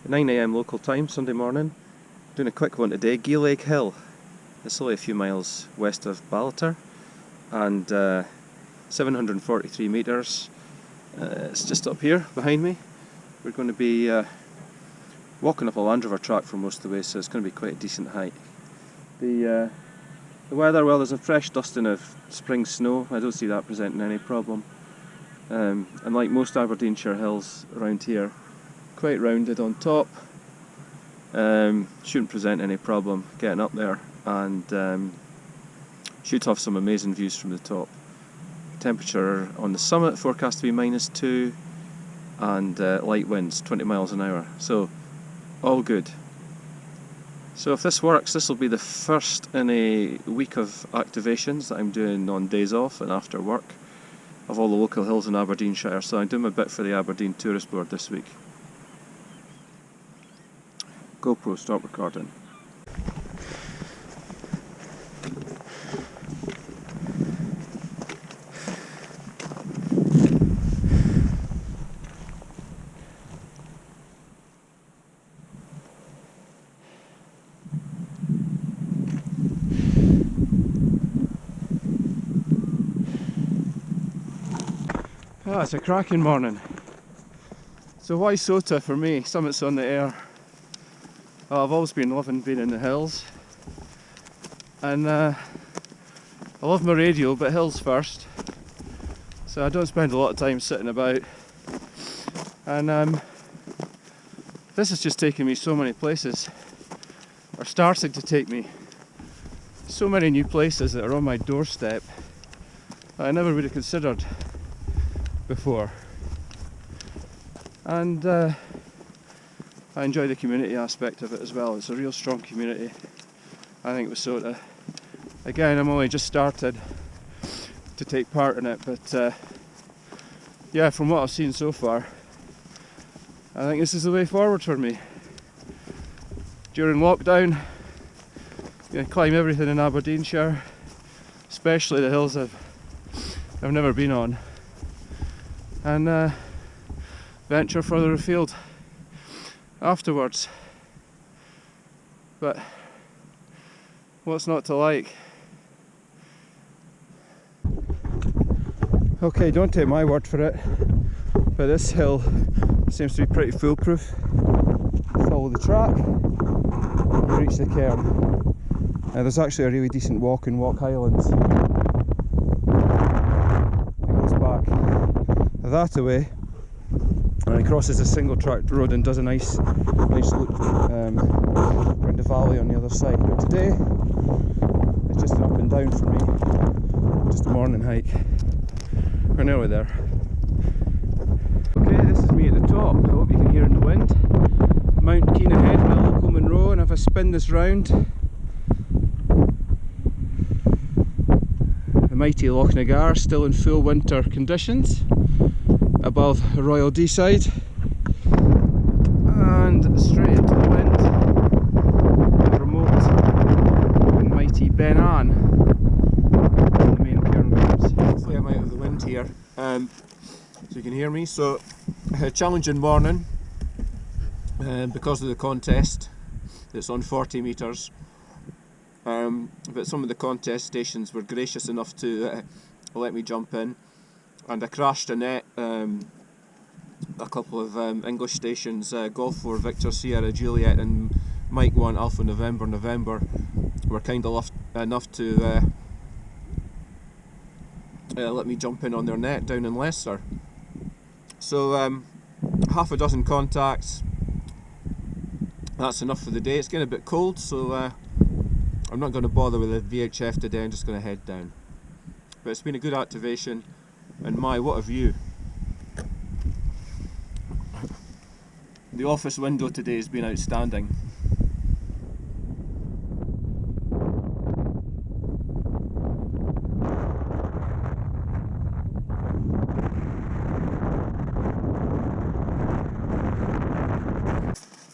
9 AM local time, Sunday morning. Doing a quick one today. Geallaig Hill. It's only a few miles west of Ballater and 743 metres. It's just up here behind me. We're going to be walking up a Land Rover track for most of the way, so it's going to be quite a decent hike. The weather, well, there's a fresh dusting of spring snow. I don't see that presenting any problem. And like most Abereenshire hills around here, quite rounded on top. Shouldn't present any problem getting up there, and should have some amazing views from the top. Temperature on the summit forecast to be -2, and light winds 20 miles an hour, so all good. So if this works, this will be the first in a week of activations that I'm doing on days off and after work of all the local hills in Aberdeenshire, so I'm doing my bit for the Aberdeen Tourist Board this week. GoPro, stop recording. It's a cracking morning. So why SOTA for me? Summits on the air. Well, I've always been loving being in the hills, and I love my radio, but hills first. So I don't spend a lot of time sitting about, and this is just taking me so many places, or starting to take me. So many new places that are on my doorstep that I never would have considered before, and I enjoy the community aspect of it as well. It's a real strong community, I think, with SOTA. Again, I'm only just started to take part in it, but yeah, from what I've seen so far, I think this is the way forward for me. During lockdown, you climb everything in Abereenshire, especially the hills I've never been on, and venture further afield afterwards. But what's not to like? Okay, don't take my word for it, but this hill seems to be pretty foolproof. Follow the track, you reach the cairn. There's actually a really decent walk in Loch Highlands. It goes back that away and it crosses a single tracked road and does a nice loop around the valley on the other side. But today it's just an up and down for me, just a morning hike. We're nearly there. Okay, this is me at the top. I hope you can hear in the wind. Mount Keen ahead, my local Monroe, and if I spin this round, the mighty Lochnagar still in full winter conditions above Royal Deeside, and straight into the wind, the remote and mighty Ben Ann on the main cairn grounds. Hopefully I'm out of the wind here, so you can hear me. So a challenging morning because of the contest. It's on 40 metres, but some of the contest stations were gracious enough to let me jump in. And I crashed a net, a couple of English stations, Golf 4 Victor Sierra Juliet and Mike 1 Alpha November were kind enough to let me jump in on their net down in Leicester. So half a dozen contacts, that's enough for the day. It's getting a bit cold, so I'm not going to bother with a VHF today, I'm just going to head down. But it's been a good activation. And my, what a view. The office window today has been outstanding.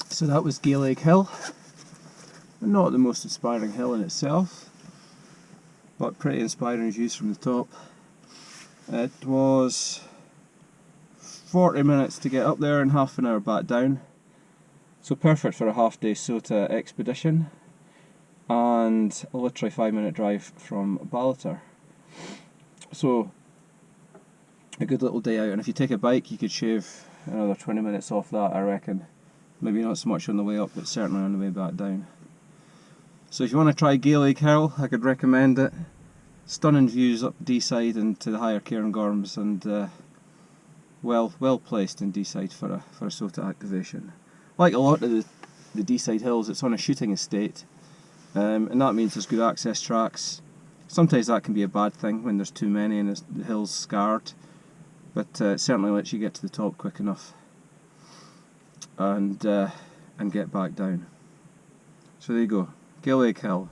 So that was Geallaig Hill. Not the most inspiring hill in itself, but pretty inspiring views from the top. It was 40 minutes to get up there and half an hour back down. So perfect for a half-day SOTA expedition, and a literally 5-minute drive from Ballater. So a good little day out, and if you take a bike you could shave another 20 minutes off that, I reckon. Maybe not so much on the way up, but certainly on the way back down. So if you want to try Geallaig Hill, I could recommend it. Stunning views up D-side and to the higher Cairngorms, and well placed in D-side for a SOTA activation. Like a lot of the D-side hills, it's on a shooting estate, and that means there's good access tracks. Sometimes that can be a bad thing when there's too many and the hill's scarred, but it certainly lets you get to the top quick enough and get back down. So there you go, Geallaig Hill.